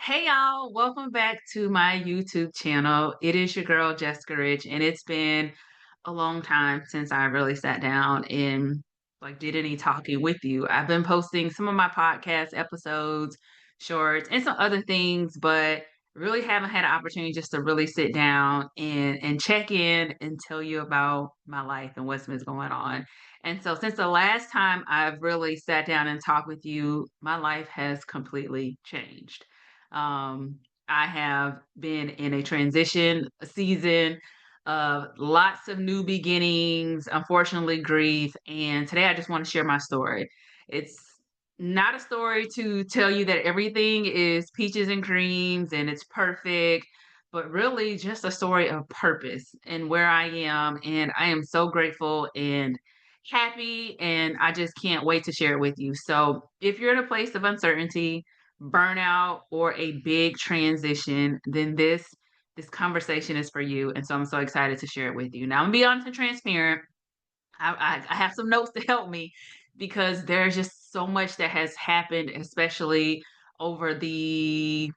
Hey y'all, welcome back to my YouTube channel. It is your girl Jessica Rich, and it's been a long time since I really sat down and did any talking with you. I've been posting some of my podcast episodes, shorts, and some other things, but really haven't had an opportunity just to really sit down and check in and tell you about my life and what's been going on. And so since the last time I've really sat down and talked with you, my life has completely changed. um, I have been in a transition season of lots of new beginnings, unfortunately, grief. And today I just want to share my story. It's not a story to tell you that everything is peaches and creams and it's perfect, but really just a story of purpose and where I am. And I am so grateful and happy. And I just can't wait to share it with you. So if you're in a place of uncertainty, burnout, or a big transition, then this conversation is for you. And so I'm so excited to share it with you. Now I'm gonna be honest and transparent. I have some notes to help me because there's just so much that has happened, especially over the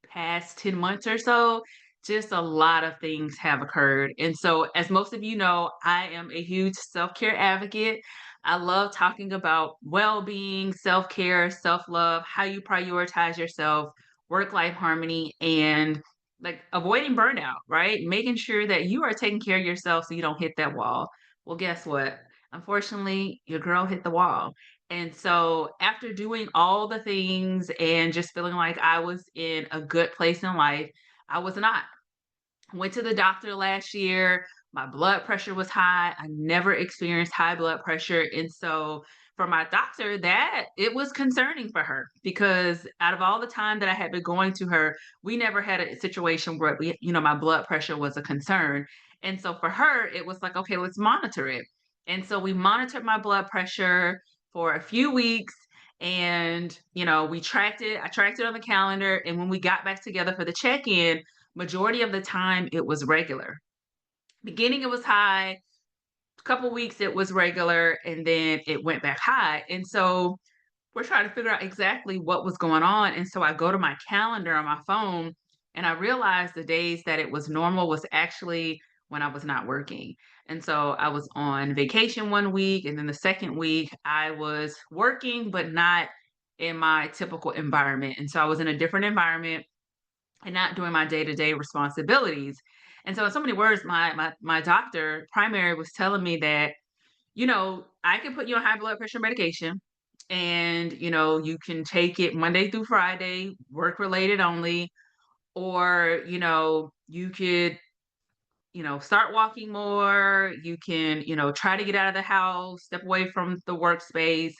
past 10 months or so. Just a lot of things have occurred. And so, as most of you know, I am a huge self care advocate. I love talking about well being, self care, self love, how you prioritize yourself, work life harmony, and avoiding burnout, right? Making sure that you are taking care of yourself so you don't hit that wall. Well, guess what? Unfortunately, your girl hit the wall. And so after doing all the things and just feeling like I was in a good place in life, I was not. Went to the doctor last year. My blood pressure was high. I never experienced high blood pressure. And so for my doctor, that it was concerning for her because out of all the time that I had been going to her, we never had a situation where my blood pressure was a concern. And so for her, it was like, okay, let's monitor it. And so we monitored my blood pressure for a few weeks and we tracked it. I tracked it on the calendar. And when we got back together for the check-in, majority of the time it was regular. Beginning it was high, a couple weeks it was regular, and then it went back high. And so we're trying to figure out exactly what was going on. And so I go to my calendar on my phone and I realized the days that it was normal was actually when I was not working. And so I was on vacation one week, and then the second week I was working, but not in my typical environment. And so I was in a different environment and not doing my day-to-day responsibilities. And so in so many words, my doctor primary was telling me that, I can put you on high blood pressure medication and, you can take it Monday through Friday, work related only, or, you could, start walking more, you can, try to get out of the house, step away from the workspace,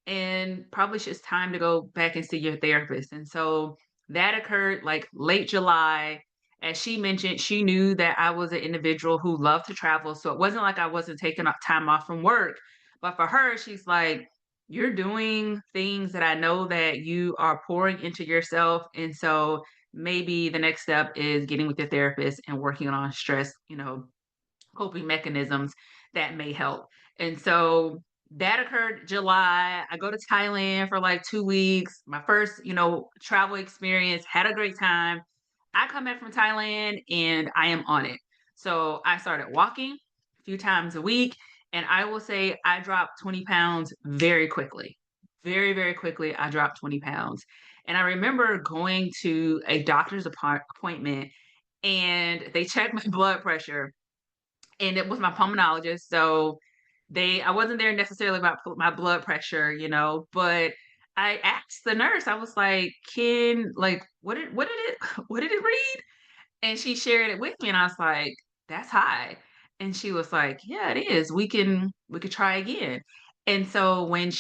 and probably it's just time to go back and see your therapist. And so that occurred like late July. As she mentioned, she knew that I was an individual who loved to travel. So it wasn't like I wasn't taking time off from work. But for her, she's like, you're doing things that I know that you are pouring into yourself. And so maybe the next step is getting with your therapist and working on stress, coping mechanisms that may help. And so that occurred July. I go to Thailand for like 2 weeks. My first, travel experience, had a great time. I come back from Thailand and I am on it. So I started walking a few times a week, and I will say I dropped 20 pounds very quickly. Very, very quickly, I dropped 20 pounds. And I remember going to a doctor's appointment and they checked my blood pressure, and it was my pulmonologist. So I wasn't there necessarily about my blood pressure, but I asked the nurse, I was like, can like what did it what did it read? And she shared it with me and I was like, that's high. And she was like, yeah, it is. We could try again. And so when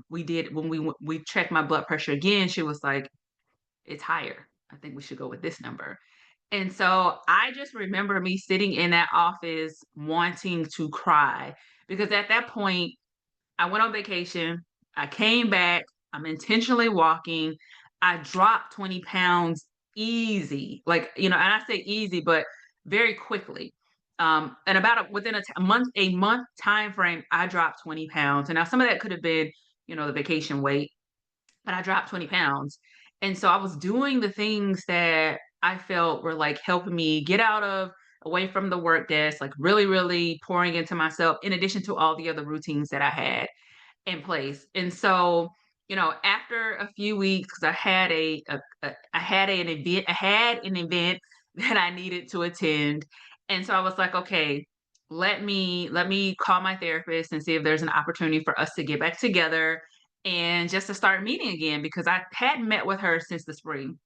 we checked my blood pressure again, she was like, it's higher. I think we should go with this number. And so I just remember me sitting in that office wanting to cry because at that point, I went on vacation. I came back. I'm intentionally walking. I dropped 20 pounds easy. And I say easy, but very quickly. And about within a month time frame, I dropped 20 pounds. And now some of that could have been, the vacation weight, but I dropped 20 pounds. And so I was doing the things that I felt were like helping me get out of away from the work desk, like really, really pouring into myself in addition to all the other routines that I had in place. And so, after a few weeks, 'cause I had I had an event that I needed to attend. And so I was like, okay, let me call my therapist and see if there's an opportunity for us to get back together and just to start meeting again because I hadn't met with her since the spring.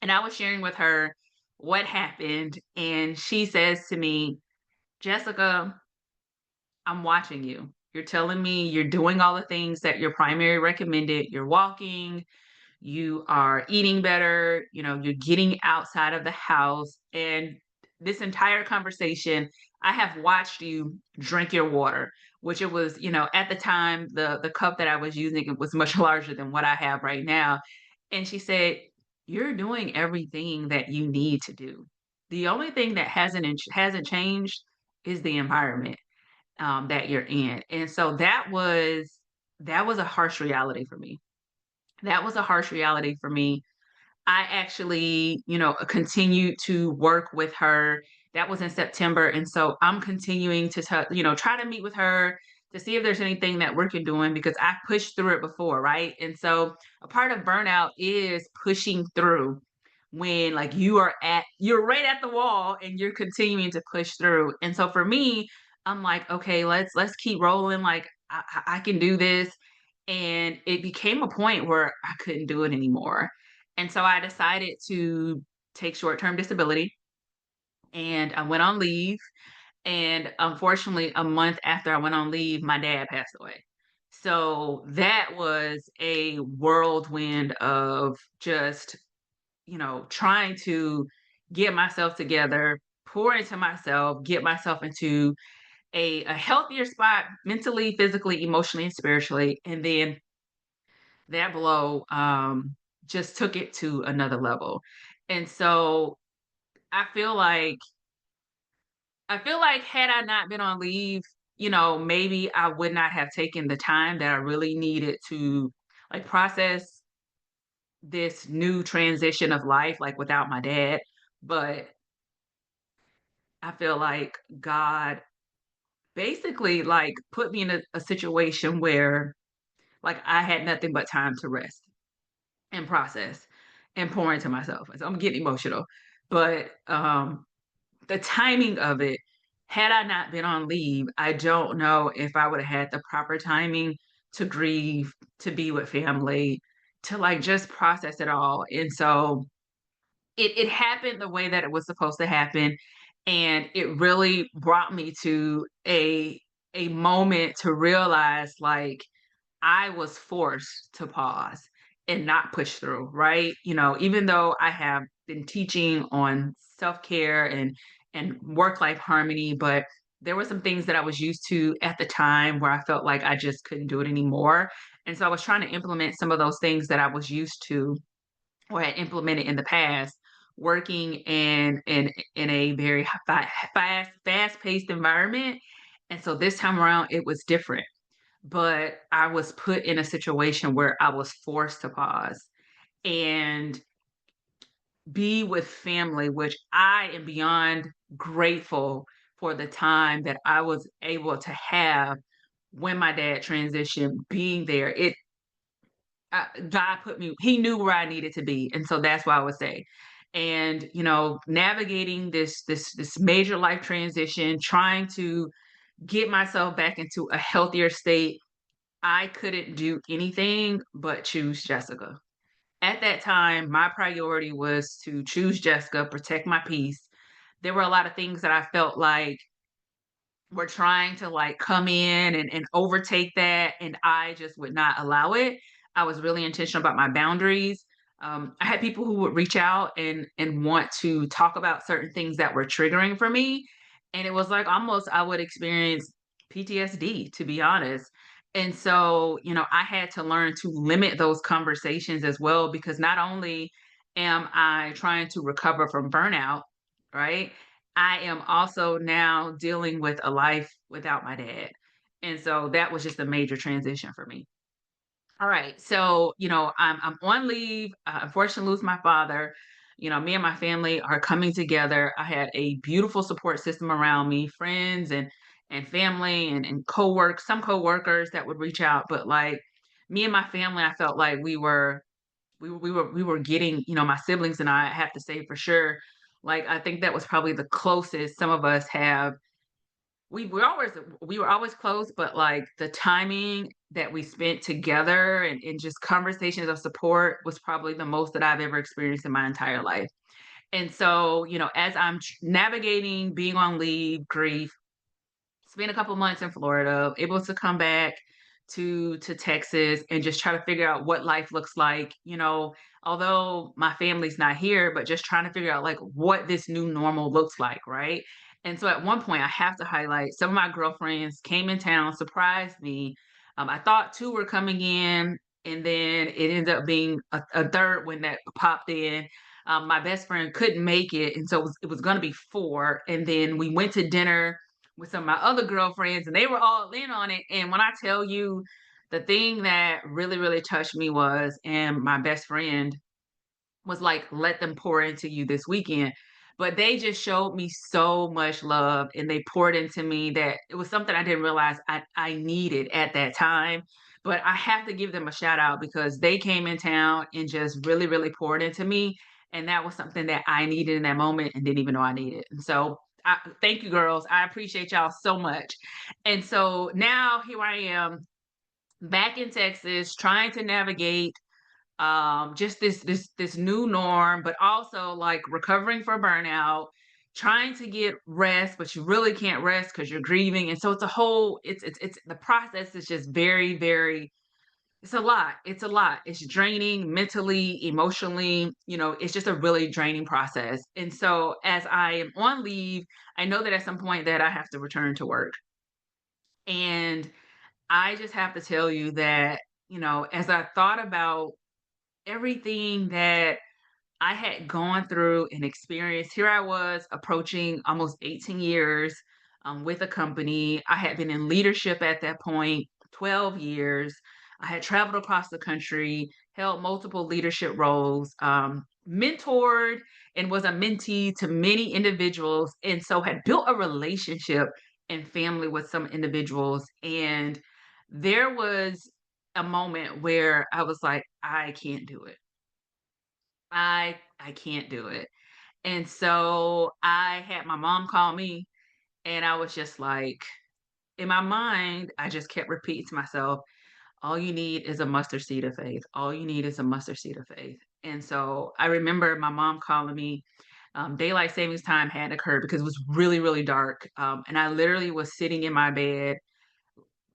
And I was sharing with her what happened. And she says to me, Jessica, I'm watching you. You're telling me you're doing all the things that your primary recommended. You're walking, you are eating better, you're getting outside of the house. And this entire conversation, I have watched you drink your water, which it was, at the time, the cup that I was using, it was much larger than what I have right now. And she said, you're doing everything that you need to do. The only thing that hasn't changed is the environment that you're in. And so that was a harsh reality for me. That was a harsh reality for me. I actually, continued to work with her. That was in September. And so I'm continuing to, try to meet with her to see if there's anything that we're doing because I pushed through it before, right? And so a part of burnout is pushing through when like you're right at the wall and you're continuing to push through. And so for me, I'm like, okay, let's keep rolling. Like I can do this. And it became a point where I couldn't do it anymore. And so I decided to take short-term disability and I went on leave. And unfortunately, a month after I went on leave, my dad passed away. So that was a whirlwind of just, trying to get myself together, pour into myself, get myself into a healthier spot mentally, physically, emotionally, and spiritually. And then that blow just took it to another level. And so I feel like had I not been on leave, maybe I would not have taken the time that I really needed to like process this new transition of life like without my dad. But I feel like God basically like put me in a situation where like I had nothing but time to rest and process and pour into myself. And so I'm getting emotional. But the timing of it, had I not been on leave, I don't know if I would have had the proper timing to grieve, to be with family, to like just process it all. And so it happened the way that it was supposed to happen. And it really brought me to a moment to realize like I was forced to pause and not push through, right? Even though I have been teaching on self-care and work-life harmony, but there were some things that I was used to at the time where I felt like I just couldn't do it anymore. And so I was trying to implement some of those things that I was used to or had implemented in the past, working in a very fast-paced environment. And so this time around it was different, but I was put in a situation where I was forced to pause and be with family, which I am beyond grateful for the time that I was able to have when my dad transitioned, being there. God put me, He knew where I needed to be. And so that's why I would say. And, navigating this major life transition, trying to get myself back into a healthier state, I couldn't do anything but choose Jessica. At that time, my priority was to choose Jessica, protect my peace. There were a lot of things that I felt like were trying to like come in and overtake that, and I just would not allow it. I was really intentional about my boundaries. I had people who would reach out and want to talk about certain things that were triggering for me, and it was like almost I would experience PTSD, to be honest. And so, I had to learn to limit those conversations as well because not only am I trying to recover from burnout, right? I am also now dealing with a life without my dad. And so that was just a major transition for me. All right. So, I'm on leave. Unfortunately, lose my father. Me and my family are coming together. I had a beautiful support system around me, friends and family and some coworkers that would reach out. But like me and my family, I felt like we were getting, my siblings and I have to say for sure. Like I think that was probably the closest some of us have we were always close, but, like, the timing that we spent together and just conversations of support was probably the most that I've ever experienced in my entire life. And so, as I'm navigating being on leave, grief, spent a couple months in Florida, able to come back to Texas and just try to figure out what life looks like, although my family's not here, but just trying to figure out like what this new normal looks like, right? And so at one point I have to highlight some of my girlfriends came in town, surprised me. I thought two were coming in, and then it ended up being a third one that popped in. My best friend couldn't make it, and so it was going to be four. And then we went to dinner with some of my other girlfriends, and they were all in on it. And when I tell you, the thing that really, really touched me was, and my best friend was like, let them pour into you this weekend. But they just showed me so much love and they poured into me that it was something I didn't realize I needed at that time. But I have to give them a shout out because they came in town and just really, really poured into me. And that was something that I needed in that moment and didn't even know I needed. And so thank you, girls. I appreciate y'all so much. And so now here I am back in Texas trying to navigate just this new norm, but also like recovering for burnout, trying to get rest, but you really can't rest because you're grieving. And so it's the process is just very, very, it's a lot. It's a lot. It's draining mentally, emotionally. It's just a really draining process. And so as I am on leave, I know that at some point that I have to return to work. And I just have to tell you that, as I thought about everything that I had gone through and experienced. Here I was approaching almost 18 years with a company. I had been in leadership at that point, 12 years. I had traveled across the country, held multiple leadership roles, mentored and was a mentee to many individuals, and so had built a relationship and family with some individuals. And there was a moment where I was like, I can't do it. I can't do it. And so I had my mom call me and I was just like, in my mind, I just kept repeating to myself, all you need is a mustard seed of faith. All you need is a mustard seed of faith. And so I remember my mom calling me. Daylight savings time had occurred because it was really, really dark. And I literally was sitting in my bed,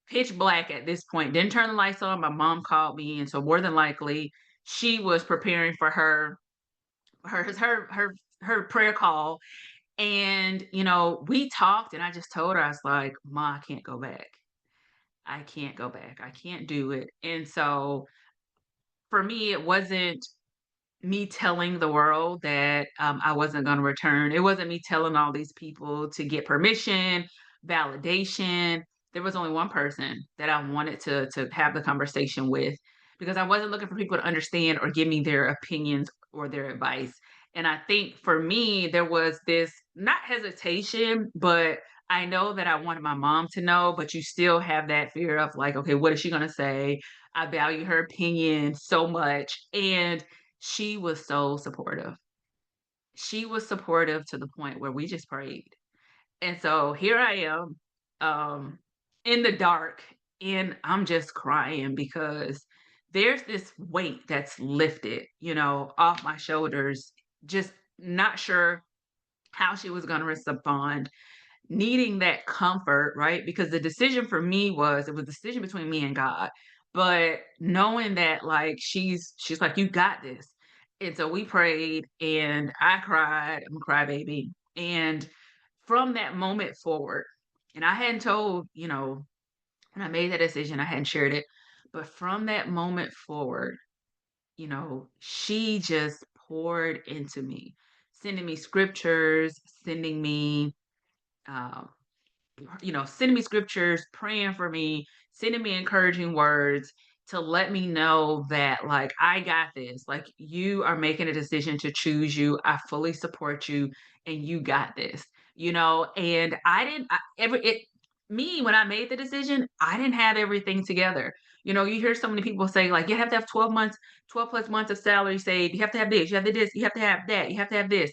pitch black at this point. Didn't turn the lights on. My mom called me. And so more than likely, she was preparing for her prayer call. And we talked and I just told her, I was like, Ma, I can't go back. I can't go back. I can't do it. And so for me, it wasn't me telling the world that I wasn't going to return. It wasn't me telling all these people to get permission, validation. There was only one person that I wanted to have the conversation with because I wasn't looking for people to understand or give me their opinions or their advice. And I think for me, there was this not hesitation, but I know that I wanted my mom to know, but you still have that fear of like, okay, what is she going to say? I value her opinion so much. And she was so supportive. She was supportive to the point where we just prayed. And so here I am, um, in the dark, and I'm just crying because there's this weight that's lifted, off my shoulders, just not sure how she was going to respond, needing that comfort, right? Because the decision for me it was a decision between me and God. But knowing that like she's like, you got this. And so we prayed and I cried. I'm a crybaby. And from that moment forward, and I hadn't told, when I made that decision, I hadn't shared it. But from that moment forward, she just poured into me, sending me scriptures, um, sending me scriptures, praying for me, sending me encouraging words, to let me know that, like, I got this. Like, you are making a decision to choose you. I fully support you, and you got this. And I didn't I, every it me when I made the decision, I didn't have everything together. You hear so many people say, like, you have to have 12 months, 12 plus months of salary saved. You have to have this, you have to this, you have to have that, you have to have this.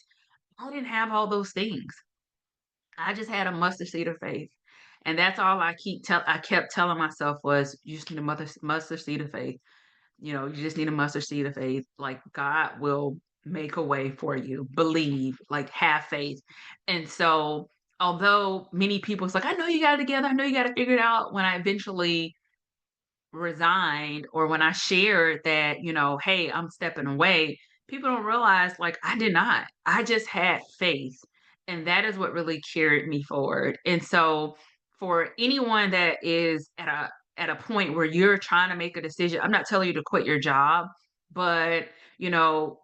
I didn't have all those things. I just had a mustard seed of faith. And that's all I kept telling myself was, you just need a mustard seed of faith. You just need a mustard seed of faith. Like, God will make a way for you. Believe, like, have faith. And so, although many people's like, I know you got it together, I know you got it figured out, when I eventually resigned, or when I shared that, hey, I'm stepping away, people don't realize, like, I did not. I just had faith. And that is what really carried me forward. And so, for anyone that is at a point where you're trying to make a decision, I'm not telling you to quit your job, but know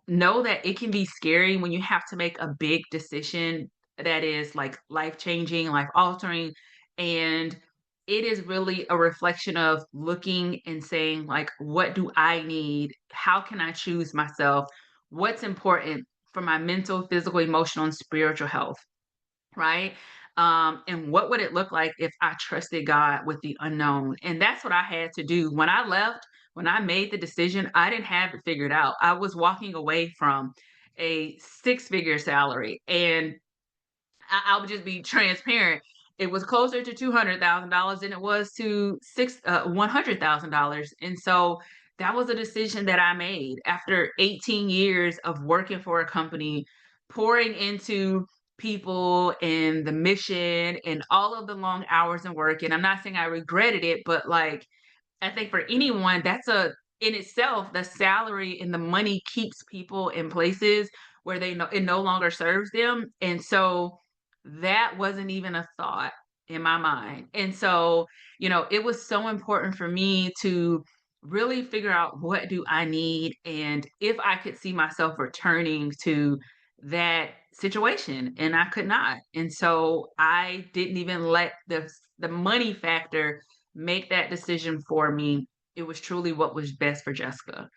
that it can be scary when you have to make a big decision that is, like, life changing, life altering. And it is really a reflection of looking and saying, like, what do I need? How can I choose myself? What's important for my mental, physical, emotional, and spiritual health, right? And what would it look like if I trusted God with the unknown? And that's what I had to do. When I left, when I made the decision, I didn't have it figured out. I was walking away from a six-figure salary, and I would just be transparent. It was closer to $200,000 than it was to $100,000, and so that was a decision that I made after 18 years of working for a company, pouring into people and the mission and all of the long hours and work. And I'm not saying I regretted it, but, like, I think for anyone, that's a in itself, the salary and the money keeps people in places where they know it no longer serves them. And so that wasn't even a thought in my mind. And so, it was so important for me to really figure out, what do I need, and if I could see myself returning to that situation, and I could not. And so I didn't even let the money factor make that decision for me. It was truly what was best for Jessica.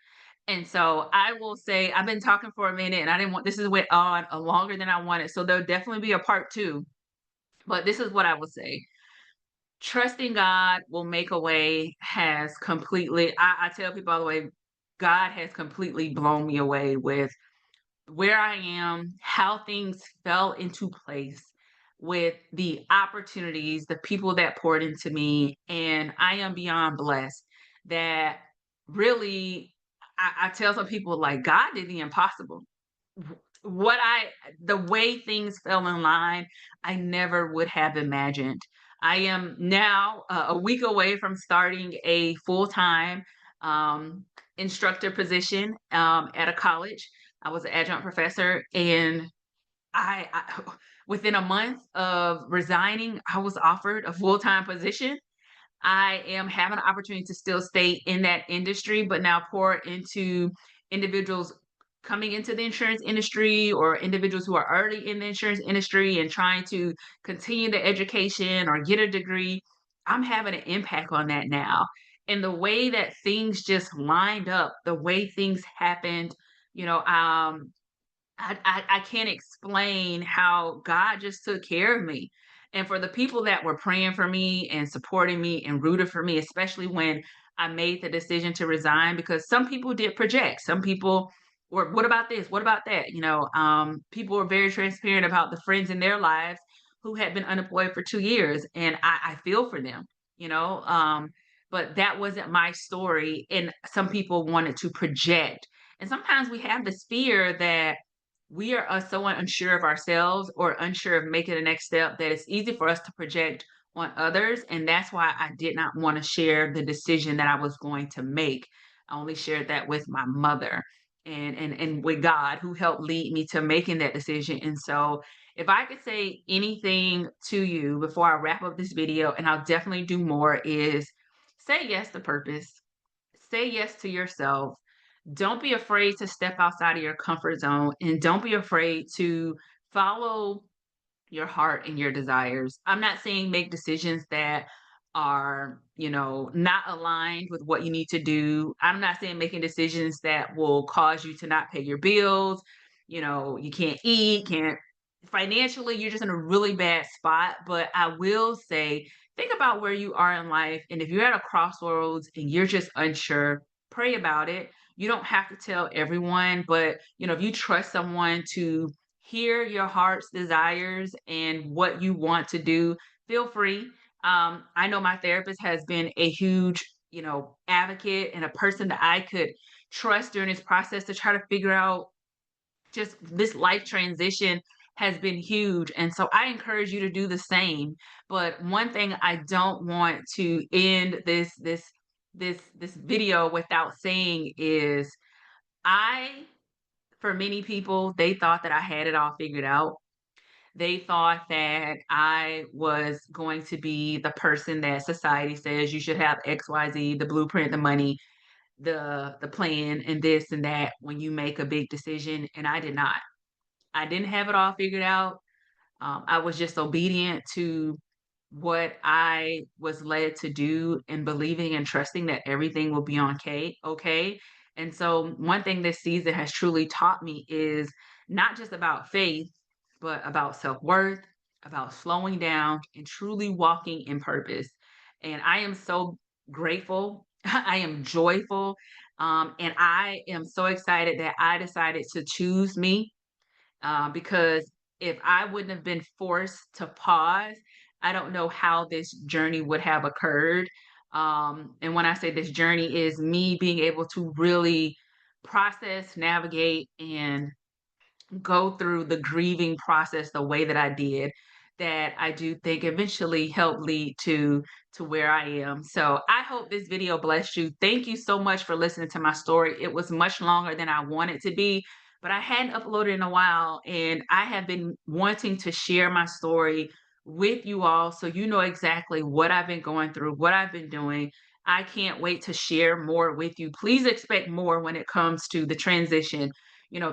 And so I will say, I've been talking for a minute, and I didn't want this is went on longer than I wanted. So there'll definitely be a part two. But this is what I will say. Trusting God will make a way has completely, I tell people all the way, God has completely blown me away with where I am, how things fell into place, with the opportunities, the people that poured into me. And I am beyond blessed that, really, I tell some people, like, God did the impossible. What I The way things fell in line, I never would have imagined. I am now a week away from starting a full-time um, instructor position at a college. I was an adjunct professor, and I within a month of resigning, I was offered a full-time position. I am having an opportunity to still stay in that industry, but now pour into individuals coming into the insurance industry, or individuals who are already in the insurance industry and trying to continue the education or get a degree. I'm having an impact on that now. And the way that things just lined up, the way things happened, you know, um, I can't explain how God just took care of me. And for the people that were praying for me and supporting me and rooted for me, especially when I made the decision to resign, because some people did project. Some people were, what about this? What about that? People were very transparent about the friends in their lives who had been unemployed for 2 years. And I feel for them, you know. But that wasn't my story. And some people wanted to project. And sometimes we have this fear that we are so unsure of ourselves, or unsure of making the next step, that it's easy for us to project on others. And that's why I did not want to share the decision that I was going to make. I only shared that with my mother, and with God, who helped lead me to making that decision. And so, if I could say anything to you before I wrap up this video, and I'll definitely do more, is say yes to purpose. Say yes to yourself. Don't be afraid to step outside of your comfort zone, and don't be afraid to follow your heart and your desires. I'm not saying make decisions that are, not aligned with what you need to do. I'm not saying making decisions that will cause you to not pay your bills. You can't eat, can't financially, you're just in a really bad spot. But I will say, think about where you are in life. And if you're at a crossroads and you're just unsure, pray about it. You don't have to tell everyone, but if you trust someone to hear your heart's desires and what you want to do, feel free. I know my therapist has been a huge, advocate and a person that I could trust during this process to try to figure out just this life transition has been huge. And so I encourage you to do the same. But one thing I don't want to end this video without saying is I for many people, they thought that I had it all figured out. They thought that I was going to be the person that society says you should have XYZ, the blueprint, the money, the plan, and this and that when you make a big decision. And I did not. I didn't have it all figured out. I was just obedient to what I was led to do and believing and trusting that everything will be okay. And so one thing this season has truly taught me is not just about faith, but about self-worth, about slowing down and truly walking in purpose. And I am so grateful. I am joyful. And I am so excited that I decided to choose me because if I wouldn't have been forced to pause, I don't know how this journey would have occurred. And when I say this journey, is me being able to really process, navigate, and go through the grieving process the way that I did, that I do think eventually helped lead to where I am. So I hope this video blessed you. Thank you so much for listening to my story. It was much longer than I wanted to be, but I hadn't uploaded in a while and I have been wanting to share my story with you all so you know exactly what I've been going through, what I've been doing. I can't wait to share more with you. Please expect more when it comes to the transition,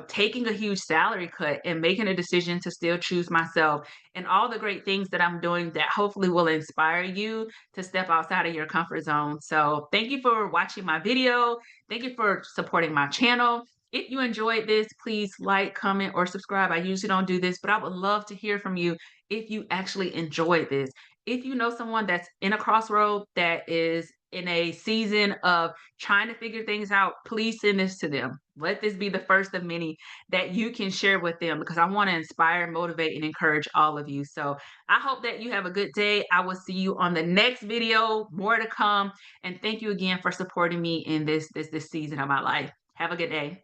taking a huge salary cut and making a decision to still choose myself and all the great things that I'm doing that hopefully will inspire you to step outside of your comfort zone. So thank you for watching my video. Thank you for supporting my channel. If you enjoyed this, please like, comment, or subscribe. I usually don't do this, but I would love to hear from you if you actually enjoyed this. If you know someone that's in a crossroad that is in a season of trying to figure things out, please send this to them. Let this be the first of many that you can share with them because I want to inspire, motivate, and encourage all of you. So I hope that you have a good day. I will see you on the next video. More to come. And thank you again for supporting me in this season of my life. Have a good day.